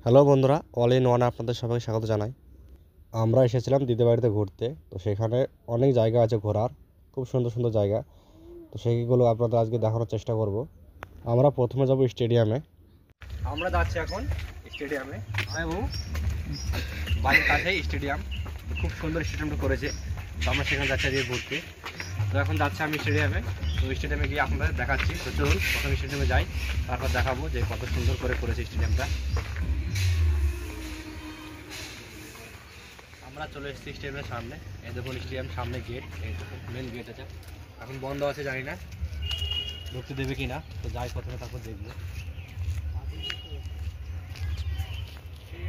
Hello বন্ধুরা, all in ওয়ানে আপনাদের সবাইকে স্বাগত জানাই। আমরা এসেছিলাম দিদির বাড়িতে ঘুরতে। তো সেখানে অনেক জায়গা আছে ঘোরার, খুব সুন্দর সুন্দর জায়গা। তো সেইগুলো আপনাদের আজকে দেখানোর চেষ্টা করব। আমরা প্রথমে যাব স্টেডিয়ামে। আমরা যাচ্ছি এখন স্টেডিয়ামে। এবং বাড়ির কাছেই স্টেডিয়াম, খুব সুন্দর স্টেডিয়ামটা করেছে। তো আমরা সেখানে যাচ্ছি আজকে ঘুরতে। তো এখন যাচ্ছি আমি স্টেডিয়ামে। তো স্টেডিয়ামে গিয়ে আপনাদের দেখাচ্ছি। তো চলুন প্রথমে স্টেডিয়ামে যাই, তারপর দেখাবো যে কত সুন্দর করে করেছে স্টেডিয়ামটা। আমরা চলে এসেছি স্টেডিয়ামের সামনে। এই দেখুন স্টেডিয়াম সামনে গেট, এই দেখুন মেন গেট আছে। এখন বন্ধ আছে, জানি না ঢুকতে দেবে কি না। তো যাই প্রথমে, তারপর দেখবো।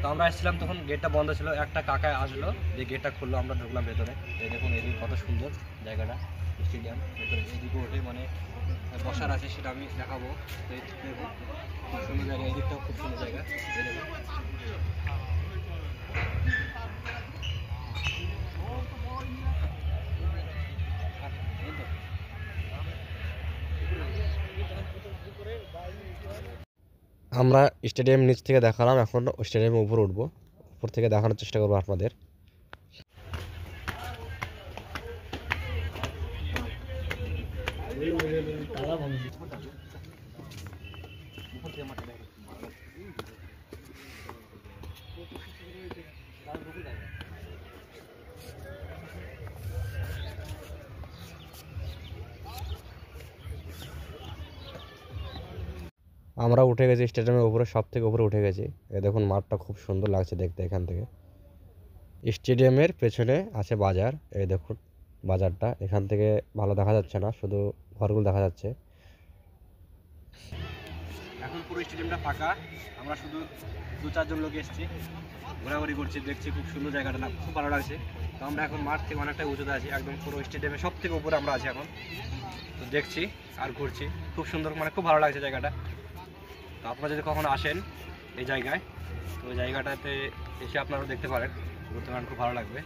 তো আমরা এসেছিলাম তখন গেটটা বন্ধ ছিল। একটা কাকা আসলো, যে গেটটা খুললো, আমরা ঢুকলাম ভেতরে। এই দেখুন এদিকে কত সুন্দর জায়গাটা, স্টেডিয়াম ভেতরে এদিকে ওঠে মানে বসার আছে, সেটা আমি দেখাবো। তো দেখুন খুব সুন্দর জায়গা, এদিকটাও খুব সুন্দর জায়গা। এই দেখুন আমরা স্টেডিয়াম নিচ থেকে দেখালাম, এখন স্টেডিয়ামের উপর উঠবো। উপর থেকে দেখানোর চেষ্টা করবো আপনাদের। আমরা উঠে গেছি স্টেডিয়ামের উপরে, সব থেকে উপরে উঠে গেছি। এই দেখুন মাঠটা খুব সুন্দর লাগছে দেখতে এখান থেকে। স্টেডিয়ামের পেছনে আছে বাজার। এই দেখুন বাজারটা এখান থেকে ভালো দেখা যাচ্ছে না, শুধু ঘরগুলো দেখা যাচ্ছে। এখন পুরো স্টেডিয়ামটা ফাঁকা, আমরা শুধু 2-4 জন লোক এসেছি, ঘোরাঘুরি করছি, দেখছি খুব সুন্দর জায়গাটা, না খুব ভালো লাগছে। তো আমরা এখন মাঠ থেকে অনেকটা উঁচুতে আছি, একদম পুরো স্টেডিয়ামের সব থেকে উপরে আমরা আছি এখন। তো দেখছি আর ঘুরছি, খুব সুন্দর, মানে খুব ভালো লাগছে জায়গাটা। তো আপনারা যদি কখনো আসেন এই জায়গায়, তো ওই জায়গাটাতে এসে আপনারাও দেখতে পারেন, ঘুরতে পারেন, খুব ভালো লাগবে।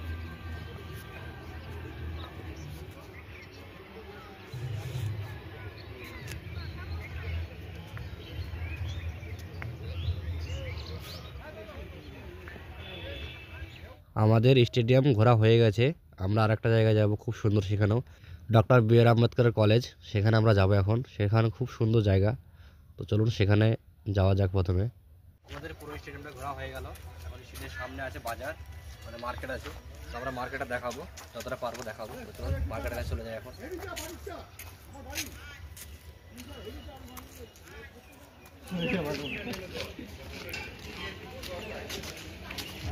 আমাদের স্টেডিয়াম ঘোরা হয়ে গেছে, আমরা আরেকটা জায়গায় যাব, খুব সুন্দর, সেখানেও ডক্টর বি.আর. আম্বেদকর কলেজ, সেখানে আমরা যাব এখন। সেখানে খুব সুন্দর জায়গা। তো চলুন সেখানে যাওয়া যাক প্রথমে। আমাদের পুরো স্টেডিয়ামটা ঘোরা হয়ে গেল। এখন স্টেডিয়ামের সামনে আছে বাজার, মানে মার্কেট আছে। তো আমরা মার্কেটটা দেখাবো, যতটা পারবো দেখাবো। তো চলুন মার্কেটের কাছে চলে যাই এখন।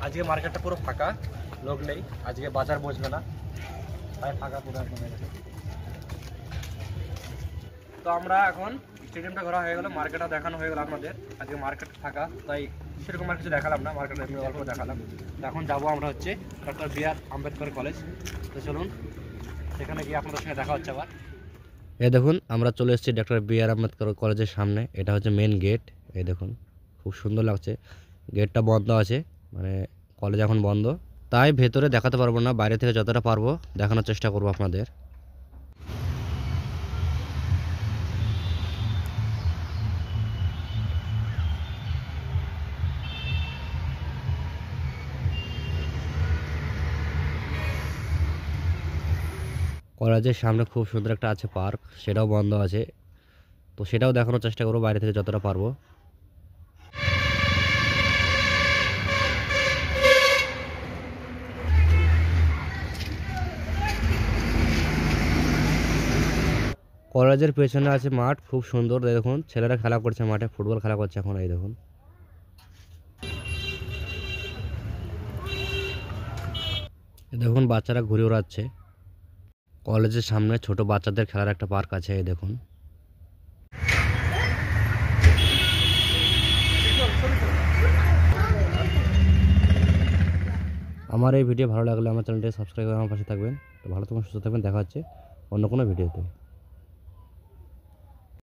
আজকে মার্কেটটা পুরো ফাঁকা, লোক নেই, আজকে বাজার বসবে না, তাই ফাঁকা পুরো একদম হয়ে গেছে। তো আমরা এখন স্টেডিয়ামটা ঘোরা হয়ে গেল, মার্কেটটা দেখানো হয়ে গেল আমাদের। আজকে মার্কেট ফাঁকা, তাই সেরকম আর কিছু দেখালাম না, মার্কেটে এমনি অল্প দেখালাম। তো এখন যাবো আমরা হচ্ছে ডক্টর বি.আর. আম্বেদকর কলেজ। তো চলুন সেখানে গিয়ে আপনাদের সঙ্গে দেখা হচ্ছে আবার। এই দেখুন আমরা চলে এসেছি ডক্টর বি.আর. আম্বেদকর কলেজের সামনে। এটা হচ্ছে মেন গেট। এই দেখুন খুব সুন্দর লাগছে। গেটটা বন্ধ আছে, মানে কলেজ এখন বন্ধ, তাই ভেতরে দেখাতে পারবো না, বাইরে থেকে যতটা পারবো দেখানোর চেষ্টা করবো আপনাদের। কলেজের সামনে খুব সুন্দর একটা আছে পার্ক, সেটাও বন্ধ আছে। তো সেটাও দেখানোর চেষ্টা করবো বাইরে থেকে যতটা পারবো। কলেজের পেছনে আছে মাঠ, খুব সুন্দর। দেখুন ছেলেরা খেলা করছে মাঠে, ফুটবল খেলা করছে এখন। এই দেখুন দেখুন বাচ্চারা ঘুরে ওড়াচ্ছে। কলেজের সামনে ছোট বাচ্চাদের খেলার একটা পার্ক আছে। এই দেখুন আমার এই ভিডিও ভালো লাগলে আমার চ্যানেলটি সাবস্ক্রাইব করে আমার পাশে থাকবেন। তো ভালো থাকবেন, সুস্থ থাকবেন, দেখা হচ্ছে অন্য কোনো ভিডিওতে।